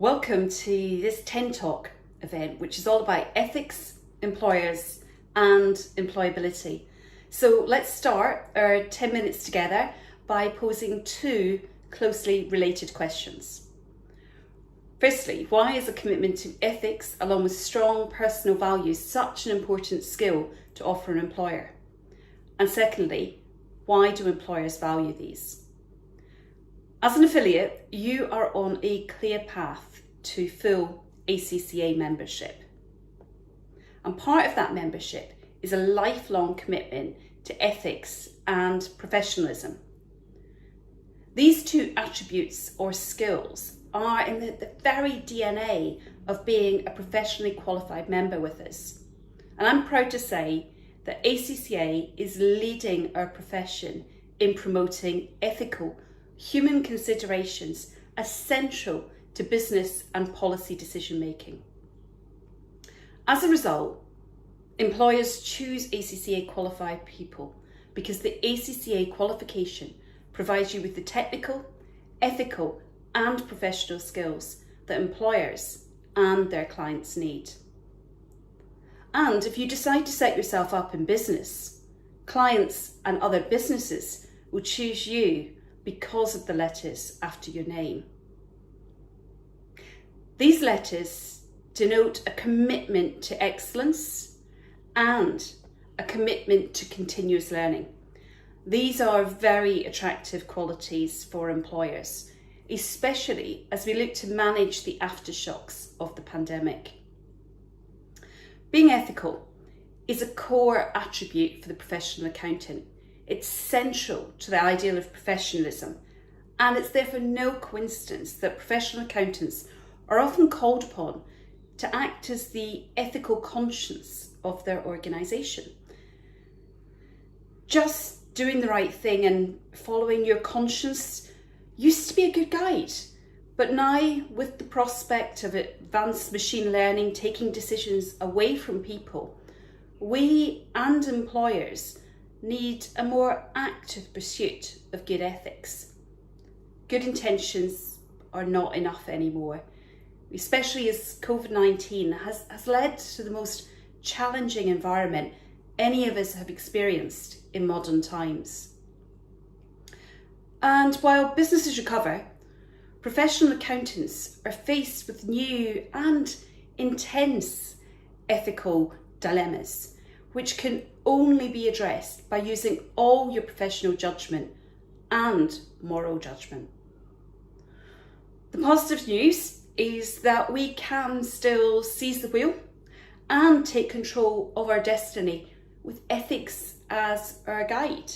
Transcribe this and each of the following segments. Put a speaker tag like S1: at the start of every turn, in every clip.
S1: Welcome to this 10 Talk event, which is all about ethics, employers and employability. So let's start our 10 minutes together by posing two closely related questions. Firstly, why is a commitment to ethics along with strong personal values such an important skill to offer an employer? And secondly, why do employers value these? As an affiliate, you are on a clear path to full ACCA membership. And part of that membership is a lifelong commitment to ethics and professionalism. These two attributes or skills are in the very DNA of being a professionally qualified member with us. And I'm proud to say that ACCA is leading our profession in promoting ethical, human considerations essential to business and policy decision making. As a result, employers choose ACCA qualified people because the ACCA qualification provides you with the technical, ethical and professional skills that employers and their clients need. And if you decide to set yourself up in business, clients and other businesses will choose you because of the letters after your name. These letters denote a commitment to excellence and a commitment to continuous learning. These are very attractive qualities for employers, especially as we look to manage the aftershocks of the pandemic. Being ethical is a core attribute for the professional accountant. It's central to the ideal of professionalism, and it's therefore no coincidence that professional accountants are often called upon to act as the ethical conscience of their organisation. Just doing the right thing and following your conscience used to be a good guide, but now with the prospect of advanced machine learning taking decisions away from people, we and employers need a more active pursuit of good ethics. Good intentions are not enough anymore, especially as COVID-19 has led to the most challenging environment any of us have experienced in modern times. And while businesses recover, professional accountants are faced with new and intense ethical dilemmas, which can only be addressed by using all your professional judgment and moral judgment. The positive news is that we can still seize the wheel and take control of our destiny with ethics as our guide.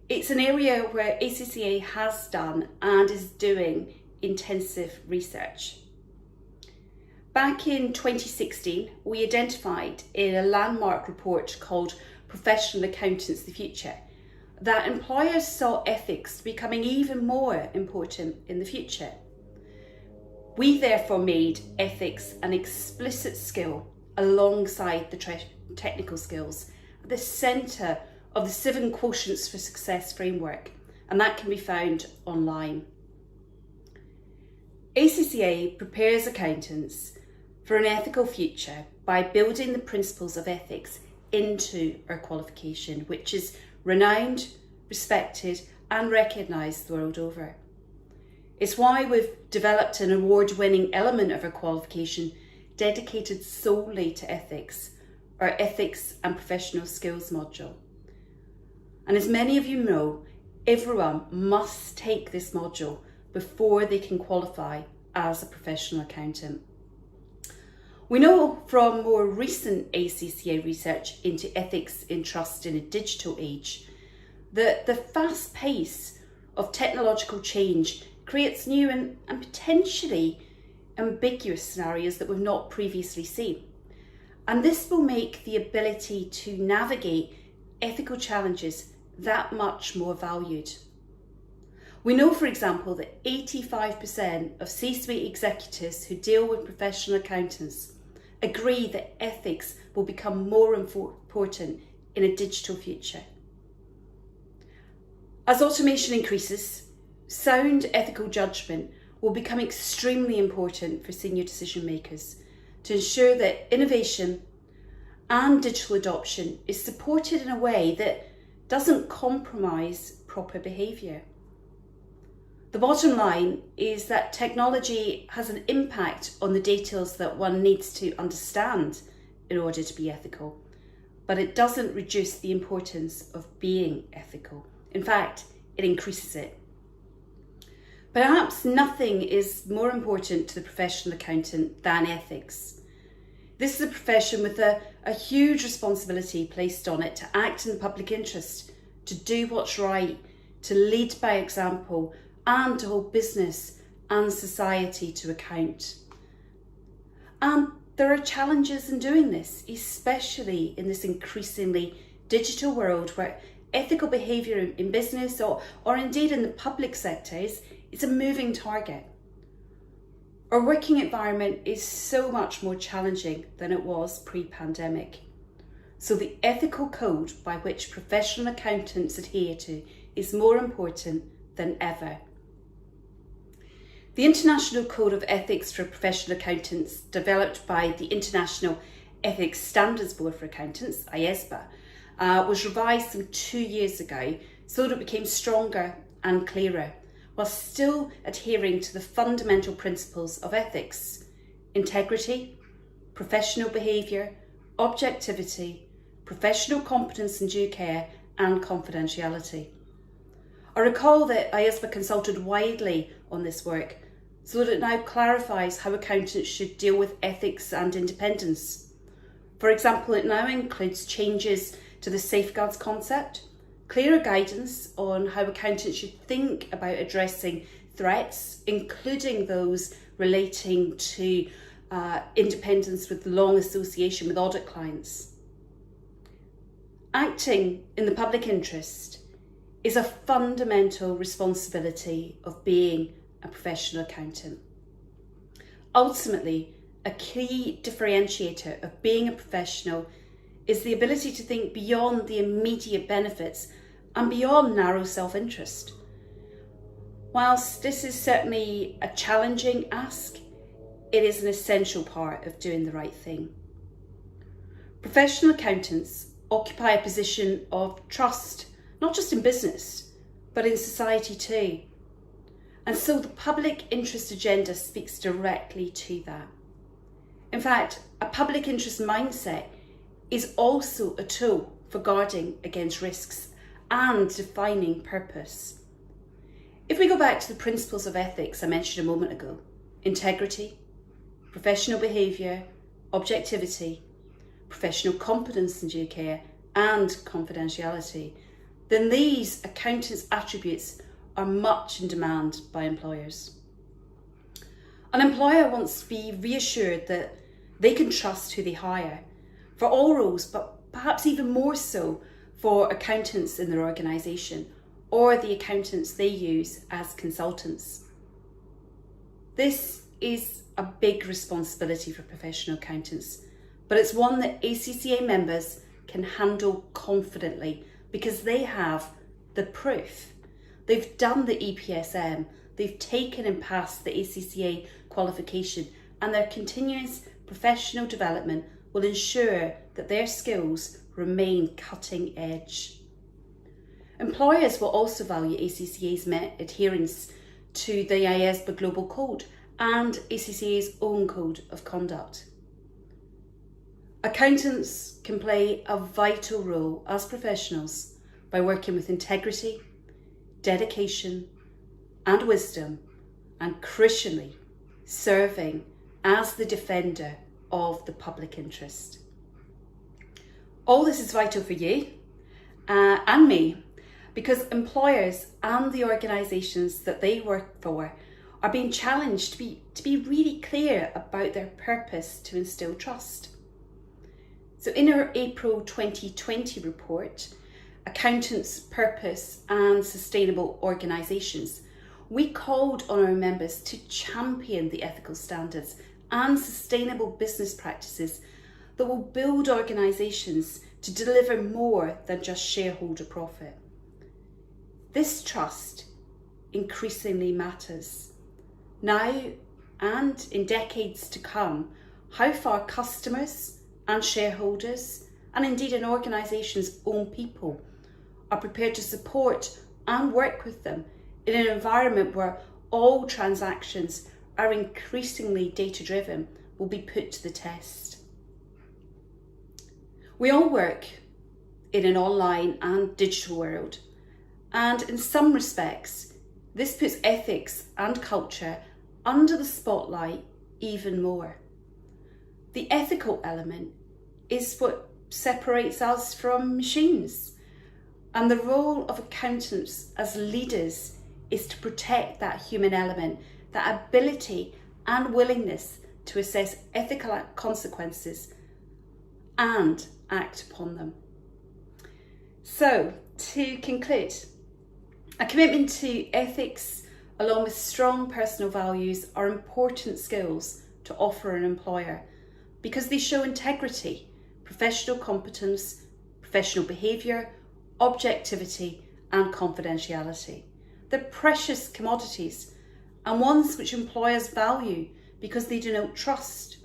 S1: It's an area where ACCA has done and is doing intensive research. Back in 2016, we identified in a landmark report called Professional Accountants the Future that employers saw ethics becoming even more important in the future. We therefore made ethics an explicit skill alongside the technical skills at the centre of the 7 Quotients for Success framework, and that can be found online. ACCA prepares accountants for an ethical future by building the principles of ethics into our qualification, which is renowned, respected and recognised the world over. It's why we've developed an award-winning element of our qualification dedicated solely to ethics, our Ethics and Professional Skills module. And as many of you know, everyone must take this module before they can qualify as a professional accountant. We know from more recent ACCA research into ethics in trust in a digital age that the fast pace of technological change creates new and potentially ambiguous scenarios that we've not previously seen. And this will make the ability to navigate ethical challenges that much more valued. We know, for example, that 85% of C-suite executives who deal with professional accountants agree that ethics will become more important in a digital future. As automation increases, sound ethical judgment will become extremely important for senior decision makers to ensure that innovation and digital adoption is supported in a way that doesn't compromise proper behaviour. The bottom line is that technology has an impact on the details that one needs to understand in order to be ethical, but it doesn't reduce the importance of being ethical. In fact, it increases it. Perhaps nothing is more important to the professional accountant than ethics. This is a profession with a huge responsibility placed on it to act in the public interest, to do what's right, to lead by example, and to hold business and society to account. And there are challenges in doing this, especially in this increasingly digital world where ethical behaviour in business or indeed in the public sectors is a moving target. Our working environment is so much more challenging than it was pre-pandemic. So the ethical code by which professional accountants adhere to is more important than ever. The International Code of Ethics for Professional Accountants, developed by the International Ethics Standards Board for Accountants, IESBA, was revised some 2 years ago so that it became stronger and clearer, while still adhering to the fundamental principles of ethics: integrity, professional behaviour, objectivity, professional competence and due care, and confidentiality. I recall that IESBA consulted widely on this work, so that it now clarifies how accountants should deal with ethics and independence. For example, it now includes changes to the safeguards concept, clearer guidance on how accountants should think about addressing threats, including those relating to independence with long association with audit clients. Acting in the public interest is a fundamental responsibility of being a professional accountant. Ultimately, a key differentiator of being a professional is the ability to think beyond the immediate benefits and beyond narrow self-interest. Whilst this is certainly a challenging ask, it is an essential part of doing the right thing. Professional accountants occupy a position of trust, not just in business, but in society too. And so the public interest agenda speaks directly to that. In fact, a public interest mindset is also a tool for guarding against risks and defining purpose. If we go back to the principles of ethics I mentioned a moment ago: integrity, professional behaviour, objectivity, professional competence and due care, and confidentiality, then these accountants' attributes are much in demand by employers. An employer wants to be reassured that they can trust who they hire for all roles, but perhaps even more so for accountants in their organisation or the accountants they use as consultants. This is a big responsibility for professional accountants, but it's one that ACCA members can handle confidently because they have the proof. They've done the EPSM, they've taken and passed the ACCA qualification, and their continuous professional development will ensure that their skills remain cutting edge. Employers will also value ACCA's adherence to the IESBA Global Code and ACCA's own Code of Conduct. Accountants can play a vital role as professionals by working with integrity, dedication and wisdom, and crucially serving as the defender of the public interest. All this is vital for you and me, because employers and the organisations that they work for are being challenged to be really clear about their purpose to instil trust. So in our April 2020 report, Accountants, Purpose and Sustainable Organisations, we called on our members to champion the ethical standards and sustainable business practices that will build organisations to deliver more than just shareholder profit. This trust increasingly matters. now and in decades to come, how far customers and shareholders, and indeed an organisation's own people, are prepared to support and work with them in an environment where all transactions are increasingly data-driven will be put to the test. We all work in an online and digital world, and in some respects, this puts ethics and culture under the spotlight even more. The ethical element is what separates us from machines, and the role of accountants as leaders is to protect that human element, that ability and willingness to assess ethical consequences and act upon them. So, to conclude, a commitment to ethics along with strong personal values are important skills to offer an employer because they show integrity, professional competence, professional behaviour, objectivity and confidentiality. They're precious commodities and ones which employers value because they denote trust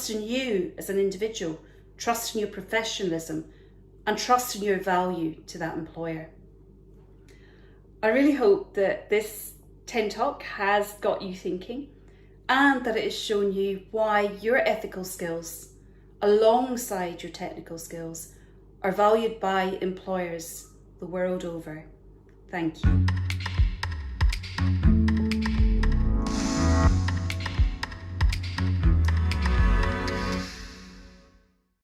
S1: in you as an individual, trust in your professionalism and trust in your value to that employer. I really hope that this 10 Talk has got you thinking and that it has shown you why your ethical skills, alongside your technical skills, are valued by employers the world over. Thank you.